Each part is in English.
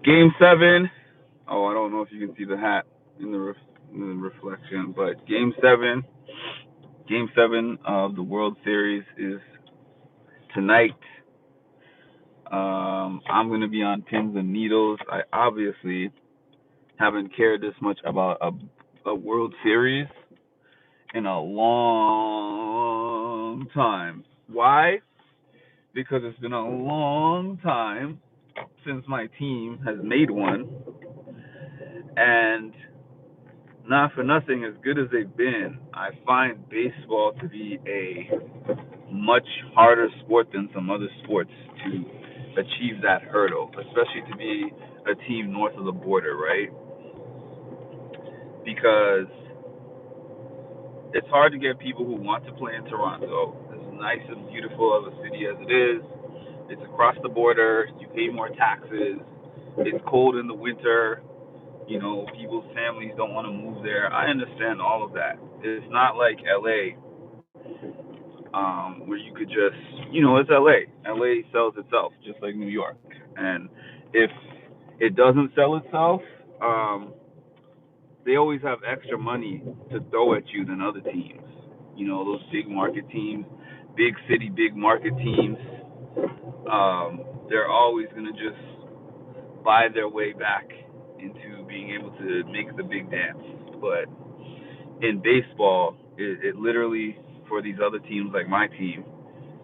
Game 7. Oh, I don't know if you can see the hat in in the reflection, but Game 7 of the World Series is tonight. I'm going to be on pins and needles. I obviously haven't cared this much about a World Series in a long time. Why? Because it's been a long time since my team has made one, and not for nothing, as good as they've been, I find baseball to be a much harder sport than some other sports to achieve that hurdle, especially to be a team north of the border, right? Because it's hard to get people who want to play in Toronto. As nice and beautiful of a city as it is, it's across the border. You pay more taxes. It's cold in the winter. You know, people's families don't want to move there. I understand all of that. It's not like LA, where you could just, it's LA. LA sells itself just like New York. And if it doesn't sell itself, um, they always have extra money to throw at you than other teams. You know, those big market teams, big city, big market teams, they're always going to just buy their way back into being able to make the big dance. But in baseball, it literally, for these other teams like my team,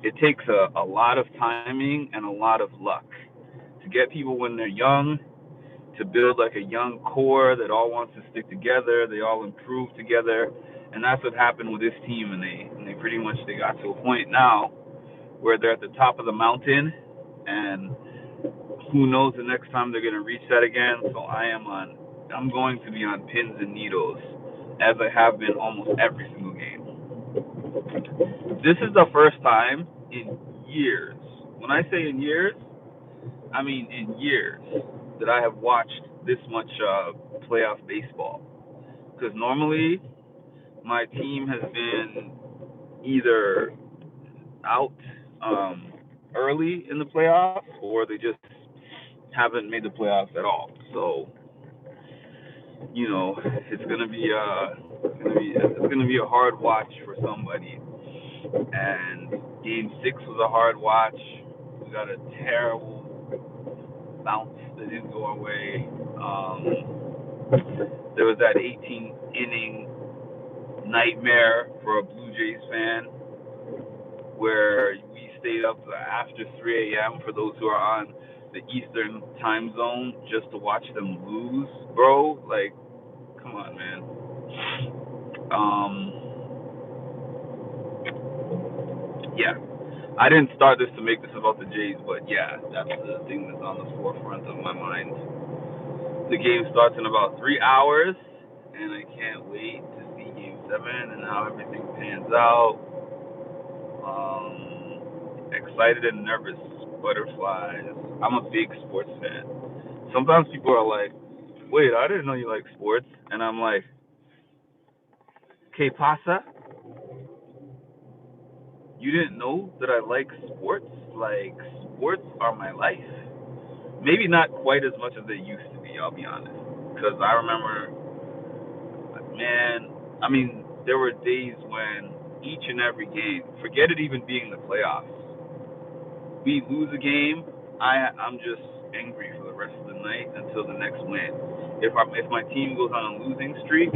it takes a lot of timing and a lot of luck to get people when they're young, to build like a young core that all wants to stick together. They all improve together, and that's what happened with this team. And they pretty much they got to a point now where they're at the top of the mountain, and who knows the next time they're gonna reach that again. So I'm going to be on pins and needles, as I have been almost every single game. This is the first time in years. When I say in years, I mean in years that I have watched this much playoff baseball. Because normally my team has been either out um, early in the playoffs or they just haven't made the playoffs at all. So it's gonna be a hard watch for somebody. And Game 6 was a hard watch. We got a terrible bounce that didn't go our way. There was that 18 inning nightmare for a Blue Jays fan where we stayed up after 3 a.m. for those who are on the Eastern time zone just to watch them lose, bro. Like, come on, man. Yeah. I didn't start this to make this about the Jays, but yeah, that's the thing that's on the forefront of my mind. The game starts in about 3 hours, and I can't wait to see Game 7 and how everything pans out. Excited and nervous, butterflies. I'm a big sports fan. Sometimes people are like, "Wait, I didn't know you like sports," and I'm like, "Que pasa? You didn't know that I like sports? Like, sports are my life. Maybe not quite as much as they used to be. I'll be honest, because I remember, man. I mean, there were days when each and every game, forget it even being the playoffs, we lose a game, I'm just angry for the rest of the night until the next win. If my team goes on a losing streak,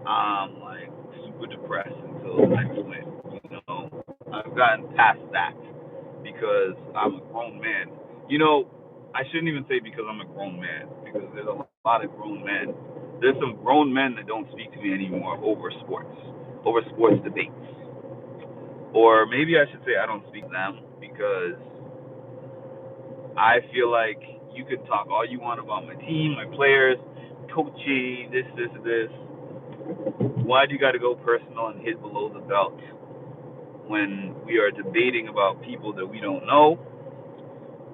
I'm like super depressed until the next win. I've gotten past that because I'm a grown man. You know, I shouldn't even say because I'm a grown man because there's a lot of grown men. There's some grown men that don't speak to me anymore over sports debates. Or maybe I should say I don't speak to them because I feel like you can talk all you want about my team, my players, coaching, this. Why do you got to go personal and hit below the belt when we are debating about people that we don't know,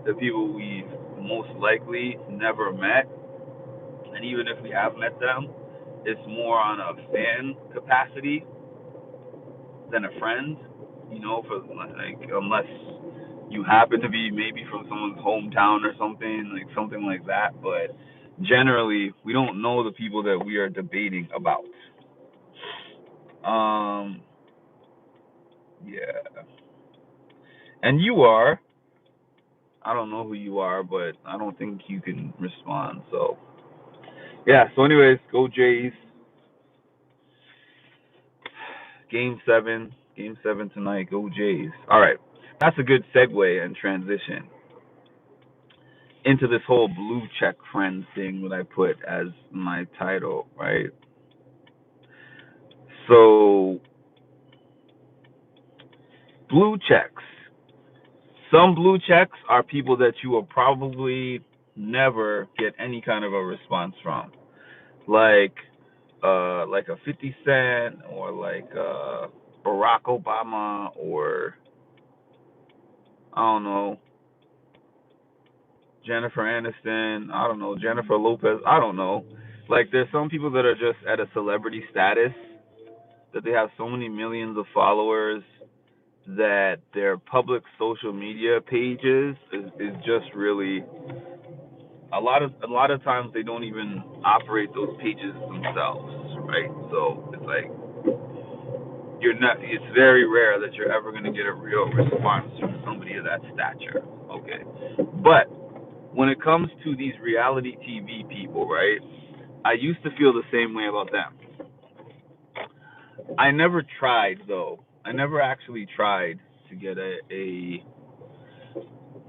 the people we've most likely never met, and even if we have met them, it's more on a fan capacity than a friend, for like unless you happen to be maybe from someone's hometown or something like that. But generally, we don't know the people that we are debating about. Um, yeah. And you are. I don't know who you are, but I don't think you can respond. So, yeah. So, anyways, go Jays. Game seven tonight. Go Jays. All right. That's a good segue and transition into this whole blue check friends thing that I put as my title, right? So, blue checks. Some blue checks are people that you will probably never get any kind of a response from, like a 50 Cent or like Barack Obama or I don't know Jennifer Aniston. I don't know Jennifer Lopez. I don't know. Like there's some people that are just at a celebrity status that they have so many millions of followers that their public social media pages is just really a lot of times they don't even operate those pages themselves, right? So it's like you're not. It's very rare that you're ever going to get a real response from somebody of that stature. Okay, but when it comes to these reality TV people, right? I used to feel the same way about them. I never tried though. I never actually tried to get a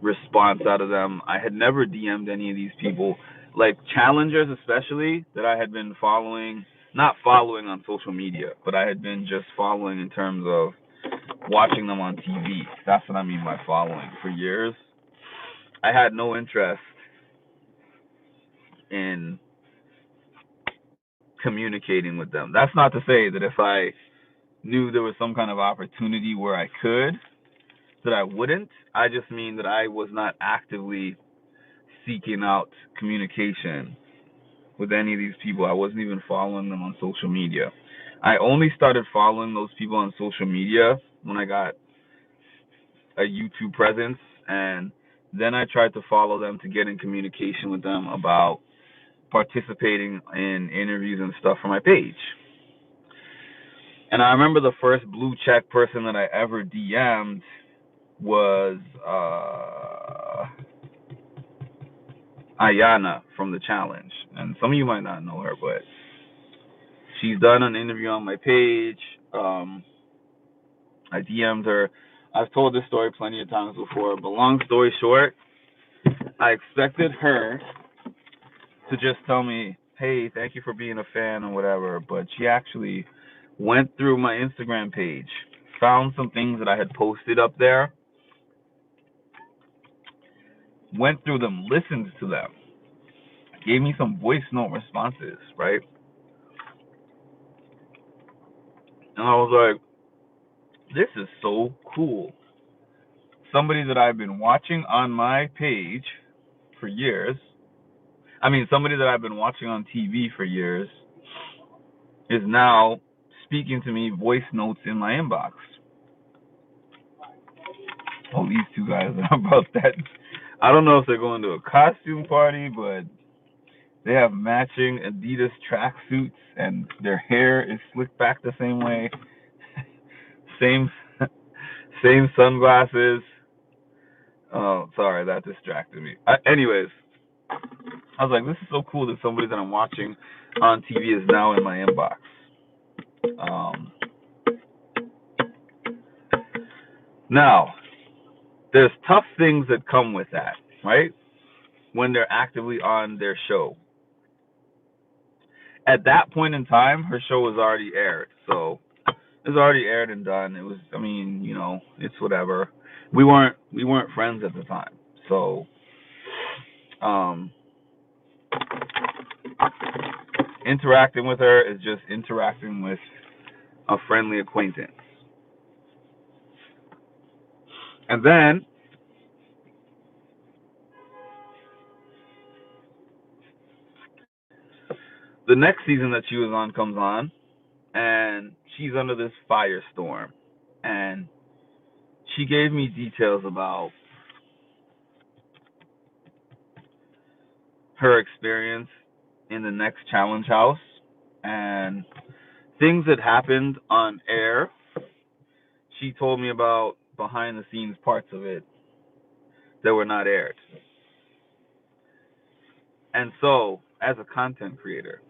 response out of them. I had never DM'd any of these people, like challengers especially that I had been following, not following on social media, but I had been just following in terms of watching them on TV. That's what I mean by following. For years, I had no interest in communicating with them. That's not to say that if I knew there was some kind of opportunity where I could, that I wouldn't. I just mean that I was not actively seeking out communication with any of these people. I wasn't even following them on social media. I only started following those people on social media when I got a YouTube presence, and then I tried to follow them to get in communication with them about participating in interviews and stuff for my page. And I remember the first blue check person that I ever DM'd was Ayana from the challenge. And some of you might not know her, but she's done an interview on my page. I DM'd her. I've told this story plenty of times before, but long story short, I expected her to just tell me, hey, thank you for being a fan or whatever, but she actually went through my Instagram page, found some things that I had posted up there, went through them, listened to them, gave me some voice note responses, right? And I was like, this is so cool. Somebody that I've been watching on my page for years, somebody that I've been watching on TV for years, is now speaking to me voice notes in my inbox. Oh, these two guys are about that. I don't know if they're going to a costume party, but they have matching Adidas tracksuits, and their hair is slicked back the same way. Same, same sunglasses. Oh, sorry, that distracted me. Anyways, I was like, this is so cool that somebody that I'm watching on TV is now in my inbox. Um, Now, there's tough things that come with that, right? When they're actively on their show. At that point in time, her show was already aired, so it was already aired and done. It was, it's whatever. We weren't friends at the time, so um, interacting with her is just interacting with a friendly acquaintance. And then the next season that she was on comes on, and she's under this firestorm, and she gave me details about her experience in the next challenge house and things that happened on air. She told me about behind the scenes parts of it that were not aired. And so, as a content creator,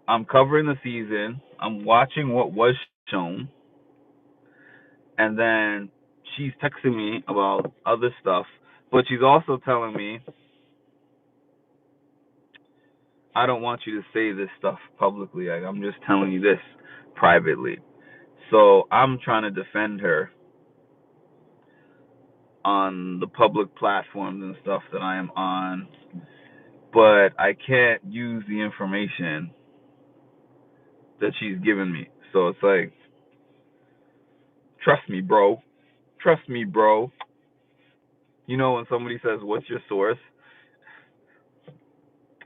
I'm covering the season, I'm watching what was shown, and then she's texting me about other stuff, but she's also telling me, I don't want you to say this stuff publicly. Like, I'm just telling you this privately. So I'm trying to defend her on the public platforms and stuff that I am on, but I can't use the information that she's given me. So it's like, trust me, bro. Trust me, bro. You know when somebody says, "What's your source?"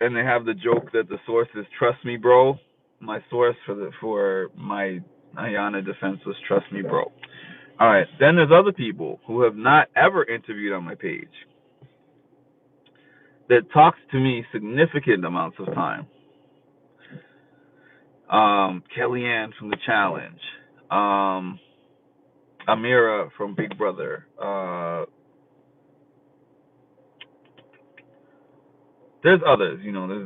and they have the joke that the source is "Trust me, bro." My source for my Ayana defense was "Trust me, bro." All right. Then there's other people who have not ever interviewed on my page that talks to me significant amounts of time. Kellyanne from The Challenge, Amira from Big Brother. There's others,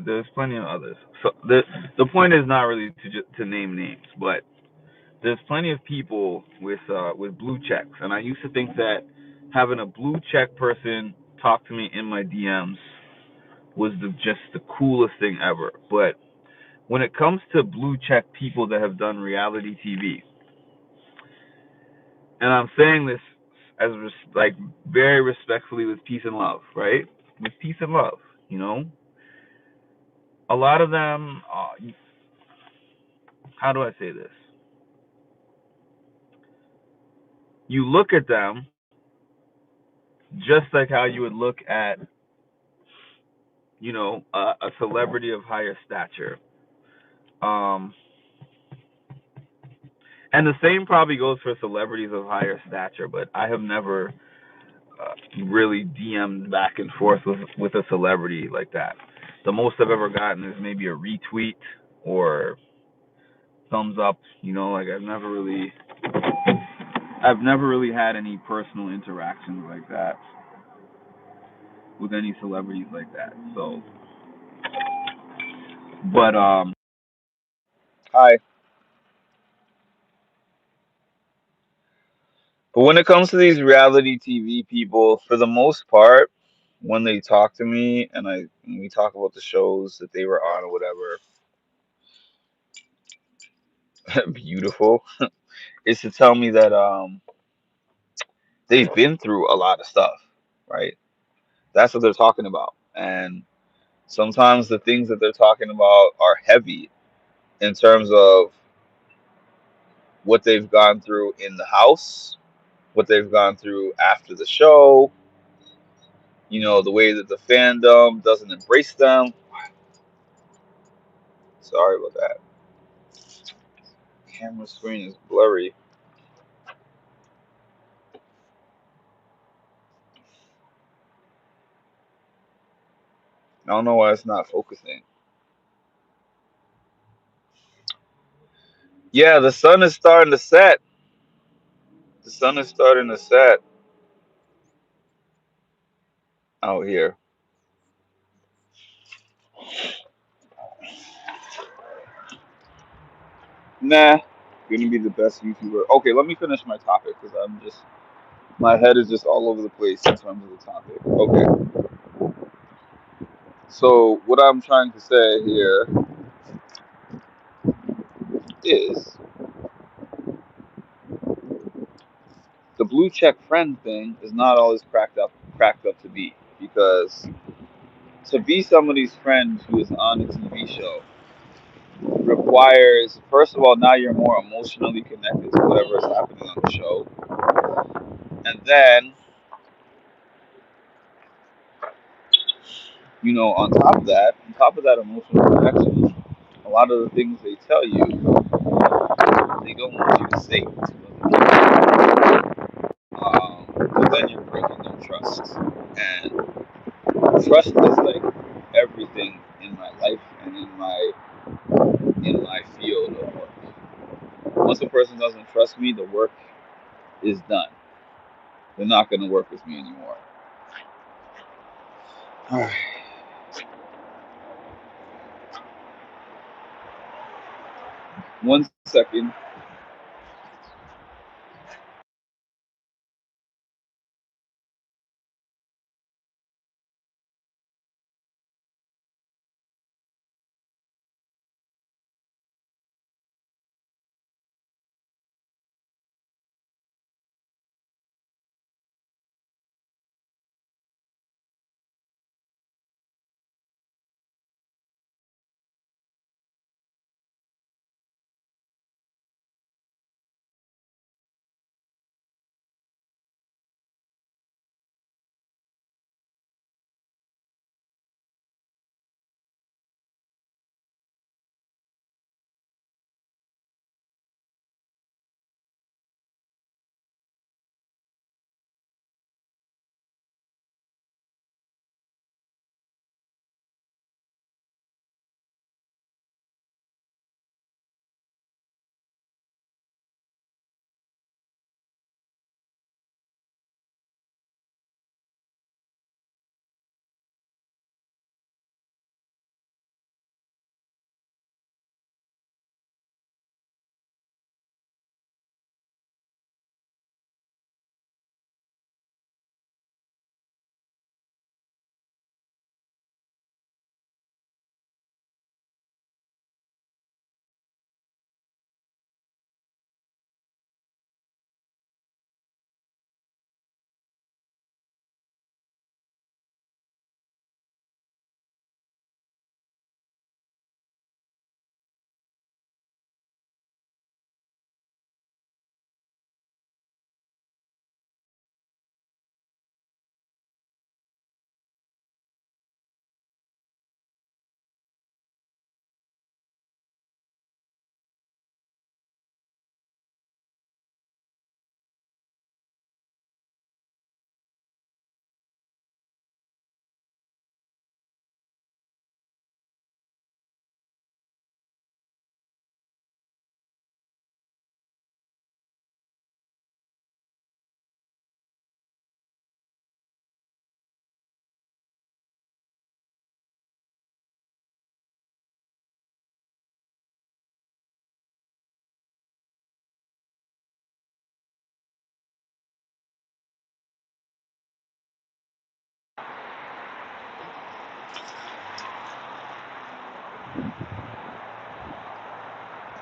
there's plenty of others. So the point is not really to name names, but there's plenty of people with blue checks, and I used to think that having a blue check person talk to me in my DMs was just the coolest thing ever. But when it comes to blue check people that have done reality TV, and I'm saying this as like very respectfully with peace and love, right? With peace and love, you know, a lot of them. How do I say this? You look at them just like how you would look at, a celebrity of higher stature. Um, and the same probably goes for celebrities of higher stature, but I have never really DM'd back and forth with a celebrity like that. The most I've ever gotten is maybe a retweet or thumbs up. Like I've never really had any personal interactions like that with any celebrities like that. So, but hi. But when it comes to these reality TV people, for the most part, when they talk to me and we talk about the shows that they were on or whatever, beautiful, is to tell me that they've been through a lot of stuff, right? That's what they're talking about. And sometimes the things that they're talking about are heavy in terms of what they've gone through in the house, what they've gone through after the show, the way that the fandom doesn't embrace them. Sorry about that. Camera screen is blurry. I don't know why it's not focusing. Yeah, the sun is starting to set. The sun is starting to set out here. Nah, gonna be the best YouTuber. Okay, let me finish my topic because my head is just all over the place in terms of the topic. Okay, so what I'm trying to say here is the blue check friend thing is not always cracked up to be, because to be somebody's friend who is on a TV show requires, first of all, now you're more emotionally connected to whatever is happening on the show, and then on top of that emotional connection, a lot of the things they tell you, they don't want you to say to other people. But then you're breaking their trust, and Trust is like everything in my life and in my field of work. Once a person doesn't trust me, the work is done. They're not going to work with me anymore. All right. 1 second.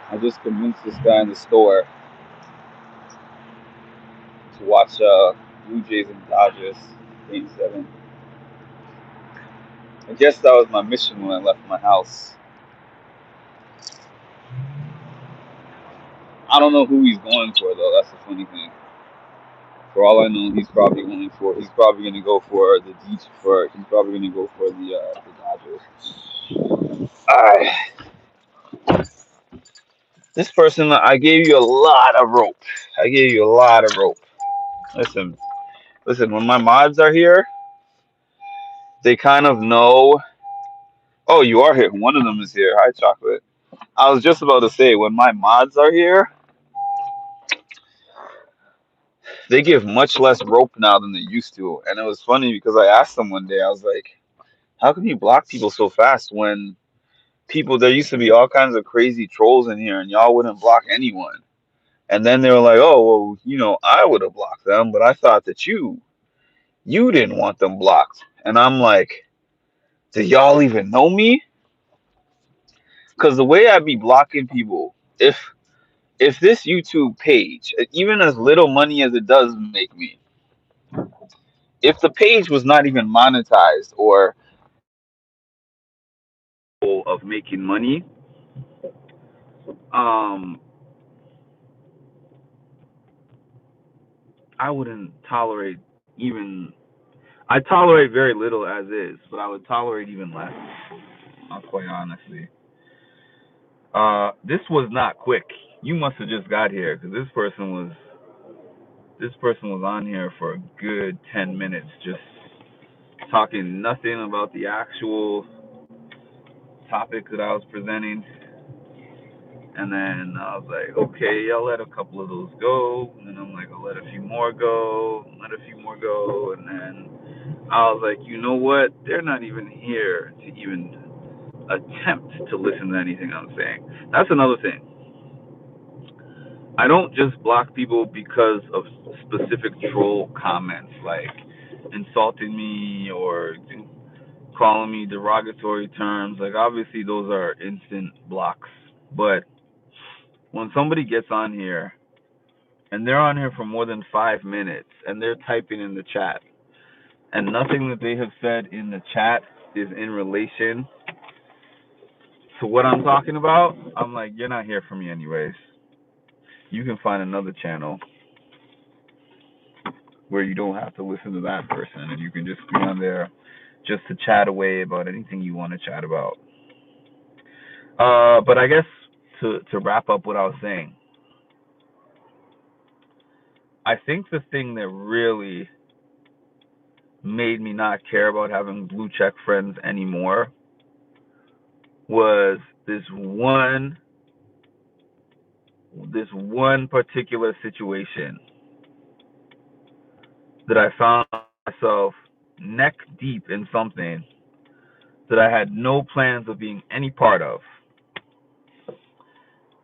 I just convinced this guy in the store to watch Blue Jays and Dodgers Game 7. I guess that was my mission when I left my house. I don't know who he's going for though. That's the funny thing. For all I know, he's probably going to go for the Deech for he's probably going to go for the Dodgers. All right, this person, I gave you a lot of rope. I gave you a lot of rope. Listen, listen. When my mods are here, they kind of know. Oh, you are here. One of them is here. Hi, chocolate. I was just about to say, when my mods are here, they give much less rope now than they used to. And it was funny because I asked them one day, I was like, how can you block people so fast when people, there used to be all kinds of crazy trolls in here and y'all wouldn't block anyone? And then they were like, oh, well, I would have blocked them, but I thought that you didn't want them blocked. And I'm like, do y'all even know me? Because the way I be blocking people, if this YouTube page, even as little money as it does make me, if the page was not even monetized or of making money, um, I wouldn't tolerate even. I tolerate very little as is, but I would tolerate even less. I'll quite honestly. This was not quick. You must have just got here because this person was on here for a good 10 minutes, just talking nothing about the actual topic that I was presenting. And then I was like, okay, I'll let a couple of those go. And then I'm like, I'll let a few more go, let a few more go. And then I was like, you know what? They're not even here to even attempt to listen to anything I'm saying. That's another thing. I don't just block people because of specific troll comments like insulting me or calling me derogatory terms. Like, obviously, those are instant blocks. But when somebody gets on here and they're on here for more than 5 minutes and they're typing in the chat and nothing that they have said in the chat is in relation to what I'm talking about, I'm like, you're not here for me anyways. You can find another channel where you don't have to listen to that person and you can just be on there just to chat away about anything you want to chat about. But I guess to wrap up what I was saying, I think the thing that really made me not care about having blue check friends anymore was this one particular situation that I found myself neck deep in something that I had no plans of being any part of.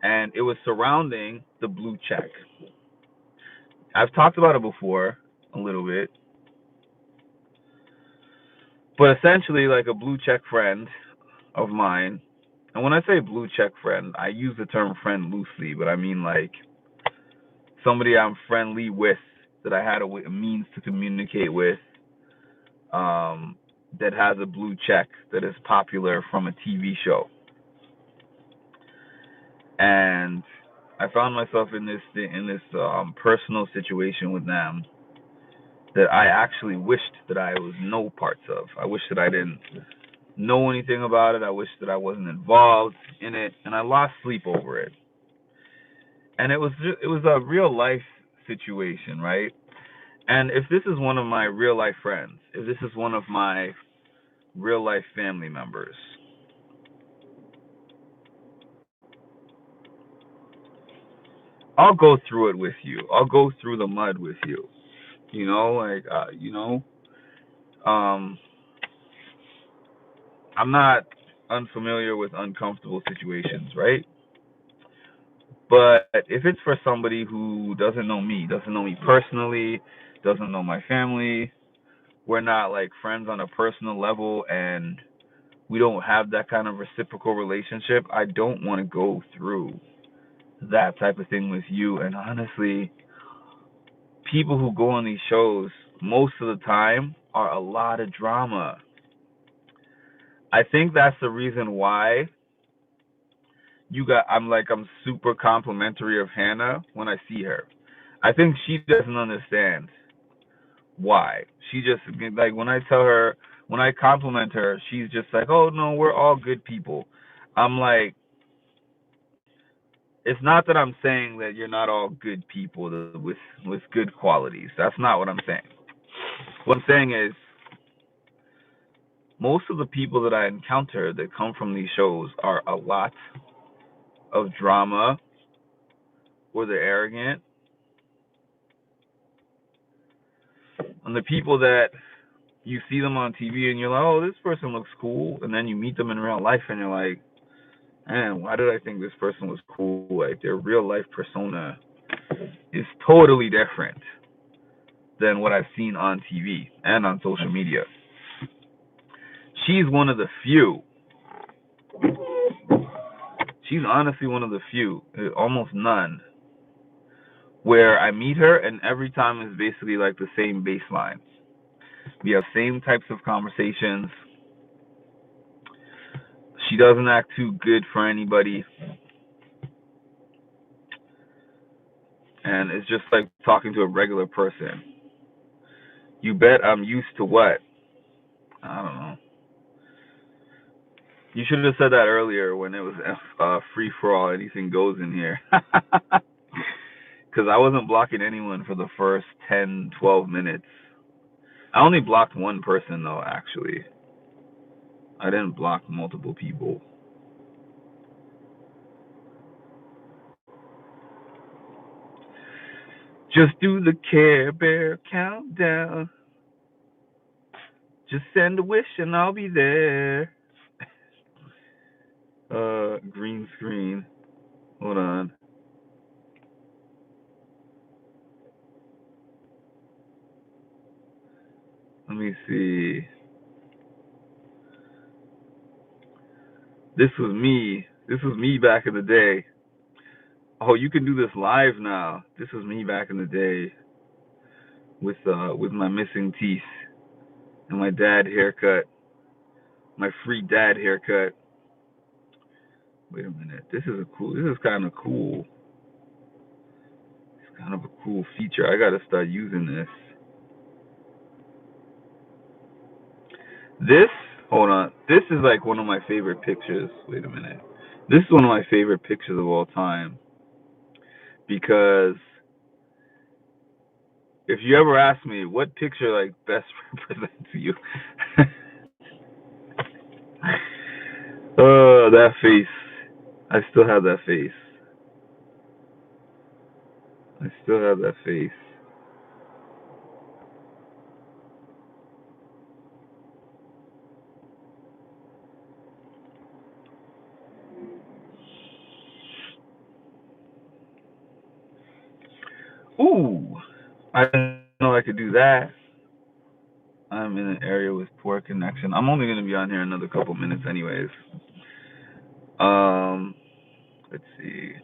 And it was surrounding the blue check. I've talked about it before a little bit. But essentially, like, a blue check friend of mine, and when I say blue check friend, I use the term friend loosely, but I mean like somebody I'm friendly with, that I had a means to communicate with, that has a blue check, that is popular from a TV show. And I found myself in this personal situation with them that I actually wished that I was no parts of. I wish that I didn't know anything about it. I wish that I wasn't involved in it, and I lost sleep over it. And it was a real life situation, right? And if this is one of my real life friends, if this is one of my real life family members, I'll go through it with you. I'll go through the mud with you. You know, like um, I'm not unfamiliar with uncomfortable situations, right? But if it's for somebody who doesn't know me personally, doesn't know my family, we're not like friends on a personal level, and we don't have that kind of reciprocal relationship, I don't want to go through that type of thing with you. And honestly, people who go on these shows most of the time are a lot of drama. I think that's the reason why I'm super complimentary of Hannah when I see her. I think she doesn't understand why. She just, like, when I tell her, when I compliment her, she's just like, "Oh no, we're all good people." I'm like, it's not that I'm saying that you're not all good people with good qualities. That's not what I'm saying. What I'm saying is, most of the people that I encounter that come from these shows are a lot of drama, or they're arrogant. And the people that you see them on TV and you're like, "Oh, this person looks cool," and then you meet them in real life and you're like, "Man, why did I think this person was cool?" Like, their real life persona is totally different than what I've seen on TV and on social media. She's one of the few. She's honestly one of the few, almost none, where I meet her and every time is basically like the same baseline. We have same types of conversations. She doesn't act too good for anybody. And it's just like talking to a regular person. You bet I'm used to what? I don't know. You should have said that earlier when it was free for all, anything goes in here. Because I wasn't blocking anyone for the first 10, 12 minutes. I only blocked one person though, actually. I didn't block multiple people. Just do the Care Bear countdown. Just send a wish and I'll be there. Green screen. Hold on. Let me see. This was me. This was me back in the day. Oh, you can do this live now. This was me back in the day with my missing teeth and my dad haircut, my free dad haircut. Wait a minute. This is kind of cool. It's kind of a cool feature. I got to start using this. This, hold on. This is like one of my favorite pictures. Wait a minute. This is one of my favorite pictures of all time because if you ever ask me what picture like best represents you, oh, that face. I still have that face. I still have that face. Ooh, I didn't know I could do that. I'm in an area with poor connection. I'm only gonna be on here another couple minutes, anyways. Um, let's see.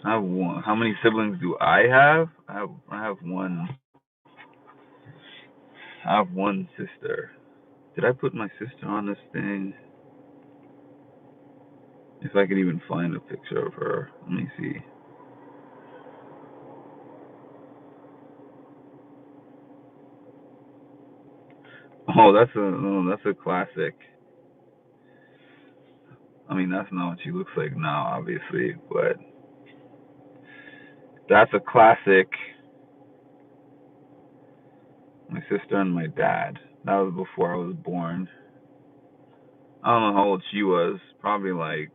I have one. How many siblings do I have? I have one. I have one sister. Did I put my sister on this thing? If I could even find a picture of her. Let me see. Oh, that's a classic. I mean, that's not what she looks like now, obviously, but that's a classic. My sister and my dad. That was before I was born. I don't know how old she was. Probably like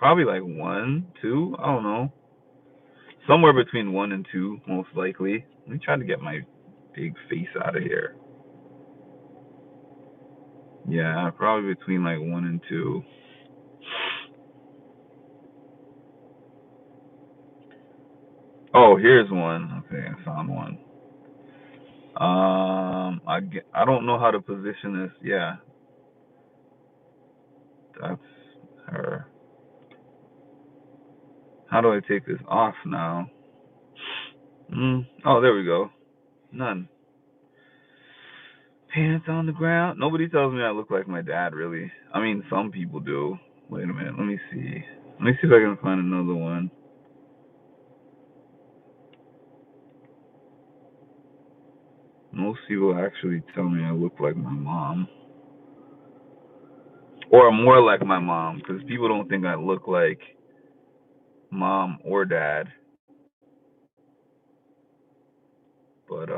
1, 2. I don't know. Somewhere between 1 and 2, most likely. Let me try to get my big face out of here. Yeah, probably between like 1 and 2. Oh, here's one. Okay, I found one. I don't know how to position this. Yeah, that's her. How do I take this off now? Oh, there we go. None. Pants on the ground. Nobody tells me I look like my dad, really. I mean, some people do. Wait a minute. Let me see. Let me see if I can find another one. Most people actually tell me I look like my mom. Or more like my mom, because people don't think I look like mom or dad. But,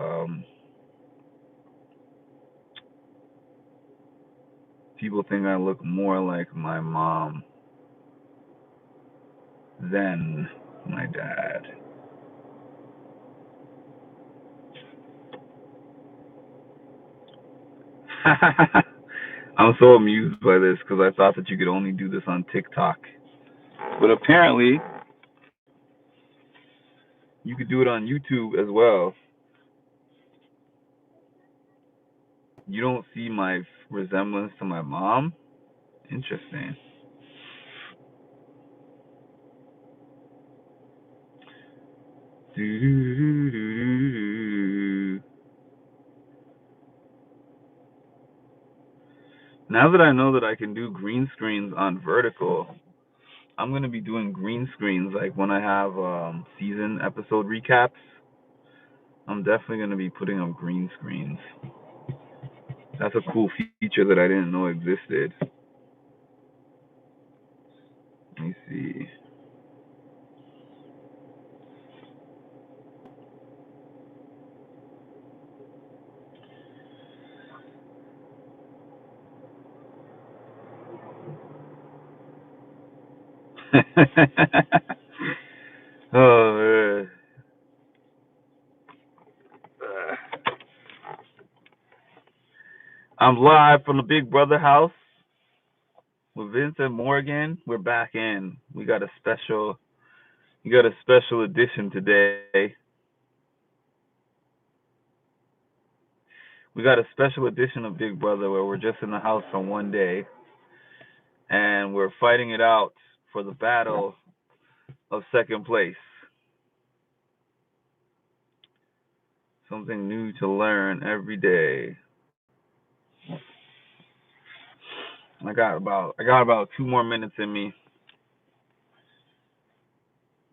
people think I look more like my mom than my dad. I'm so amused by this because I thought that you could only do this on TikTok. But apparently, you could do it on YouTube as well. You don't see my resemblance to my mom? Interesting. Now that I know that I can do green screens on vertical, I'm gonna be doing green screens like when I have season episode recaps. I'm definitely gonna be putting up green screens. That's a cool feature that I didn't know existed. Let me see. Oh man. I'm live from the Big Brother house with Vincent Morgan. We're back in. We got a special edition today. We got a special edition of Big Brother where we're just in the house for one day and we're fighting it out for the battle of second place. Something new to learn every day. I got about 2 more minutes in me.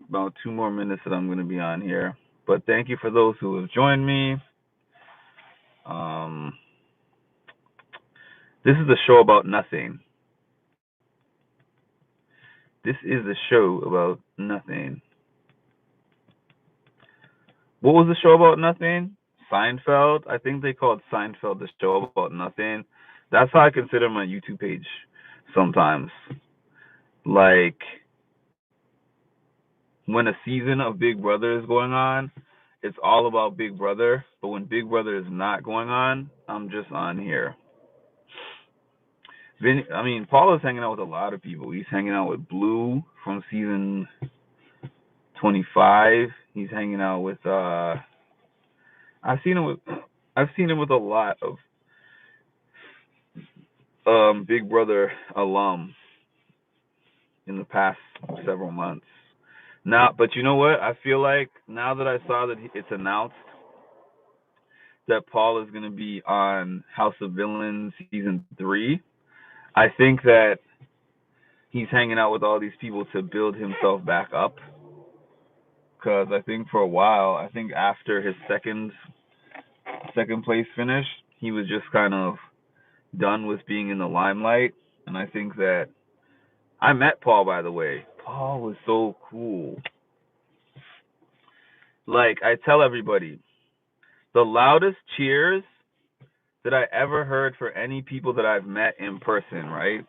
About 2 more minutes that I'm going to be on here. But thank you for those who have joined me. This is a show about nothing. This is a show about nothing. What was the show about nothing? Seinfeld. I think they called Seinfeld the show about nothing. That's how I consider my YouTube page sometimes. Like when a season of Big Brother is going on, it's all about Big Brother. But when Big Brother is not going on, I'm just on here. Paul is hanging out with a lot of people. He's hanging out with Blue from season 25. He's hanging out with I've seen him with a lot of Big Brother alum in the past several months. Now, but you know what? I feel like now that I saw that it's announced that Paul is going to be on House of Villains season 3, I think that he's hanging out with all these people to build himself back up. Because I think for a while, I think after his second place finish, he was just kind of done with being in the limelight. And I think that I met Paul, by the way. Paul was so cool. Like, I tell everybody, the loudest cheers that I ever heard for any people that I've met in person, right?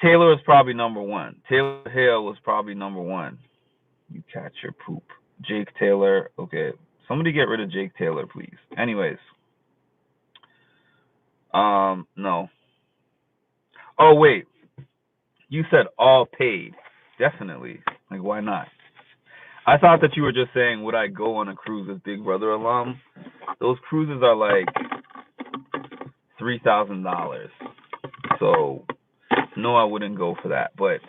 Taylor was probably number one. Taylor Hale was probably number one. You catch your poop. Jake Taylor. Okay. Somebody get rid of Jake Taylor, please. Anyways. No. Oh, wait. You said all paid. Definitely. Like, why not? I thought that you were just saying, would I go on a cruise as Big Brother alum? Those cruises are like $3,000. So, no, I wouldn't go for that. But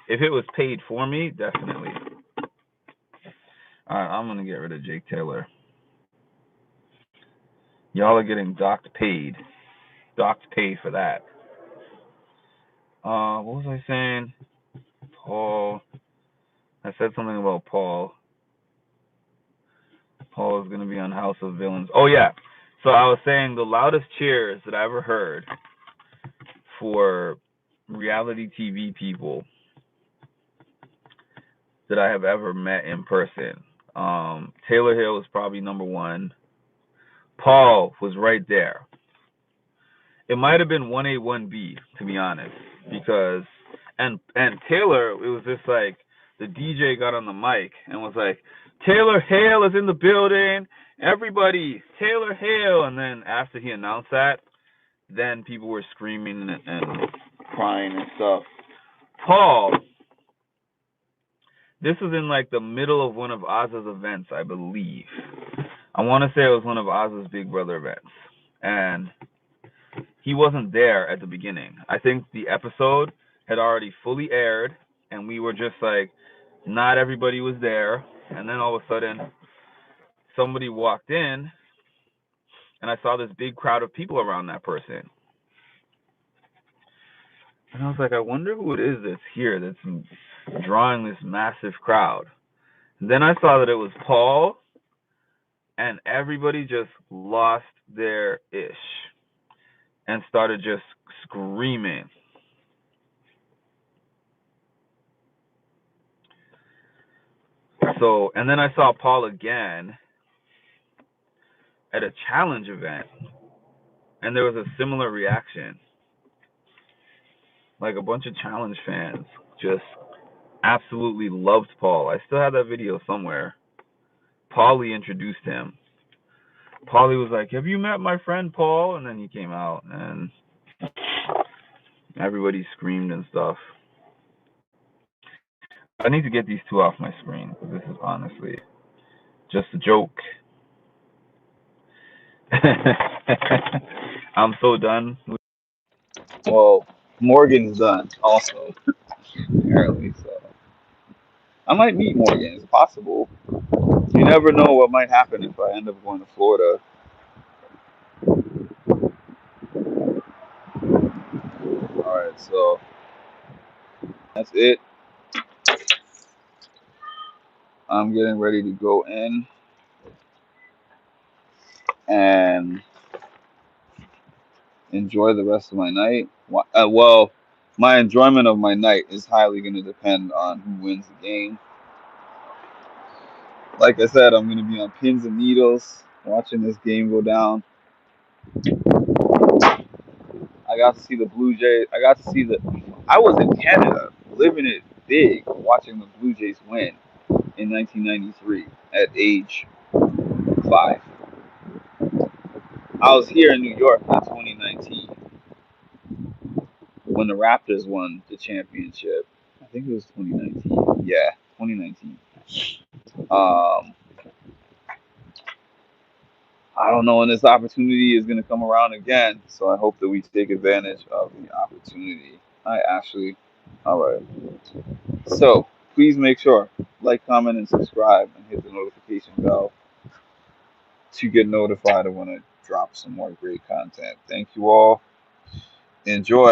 if it was paid for me, definitely. All right, I'm going to get rid of Jake Taylor. Y'all are getting docked paid. Docked paid for that. What was I saying? Paul. I said something about Paul. Paul is going to be on House of Villains. Oh, yeah. So I was saying the loudest cheers that I ever heard for reality TV people that I have ever met in person. Taylor Hill was probably number one. Paul was right there. It might have been 1A, 1B, to be honest, because and Taylor, it was just like the DJ got on the mic and was like, Taylor Hale is in the building, everybody, Taylor Hale. And then after he announced that, then people were screaming and crying and stuff. Paul, this was in like the middle of one of Oz's events, I believe. I want to say it was one of Oz's Big Brother events. And he wasn't there at the beginning. I think the episode had already fully aired, and we were just like, not everybody was there. And then all of a sudden, somebody walked in, and I saw this big crowd of people around that person. And I was like, I wonder who it is that's here that's drawing this massive crowd. And then I saw that it was Paul, and everybody just lost their ish and started just screaming. So, and then I saw Paul again at a challenge event, and there was a similar reaction. like a bunch of challenge fans just absolutely loved Paul. I still have that video somewhere. Paulie introduced him. Paulie was like, "Have you met my friend Paul?" And then he came out, and everybody screamed and stuff. I need to get these two off my screen because this is honestly just a joke. I'm so done. Well, Morgan's done also, apparently. So I might meet Morgan. It's possible. You never know what might happen if I end up going to Florida. All right, so that's it. I'm getting ready to go in and enjoy the rest of my night. Well, my enjoyment of my night is highly going to depend on who wins the game. Like I said, I'm going to be on pins and needles watching this game go down. I got to see the Blue Jays. I was in Canada, living it big, watching the Blue Jays win in 1993 at age 5. I was here in New York in 2019 when the Raptors won the championship. I think it was 2019. Yeah, 2019. I don't know when this opportunity is going to come around again, so I hope that we take advantage of the opportunity. All right. So please make sure like, comment, and subscribe, and hit the notification bell to get notified of when I drop some more great content. Thank you all. Enjoy.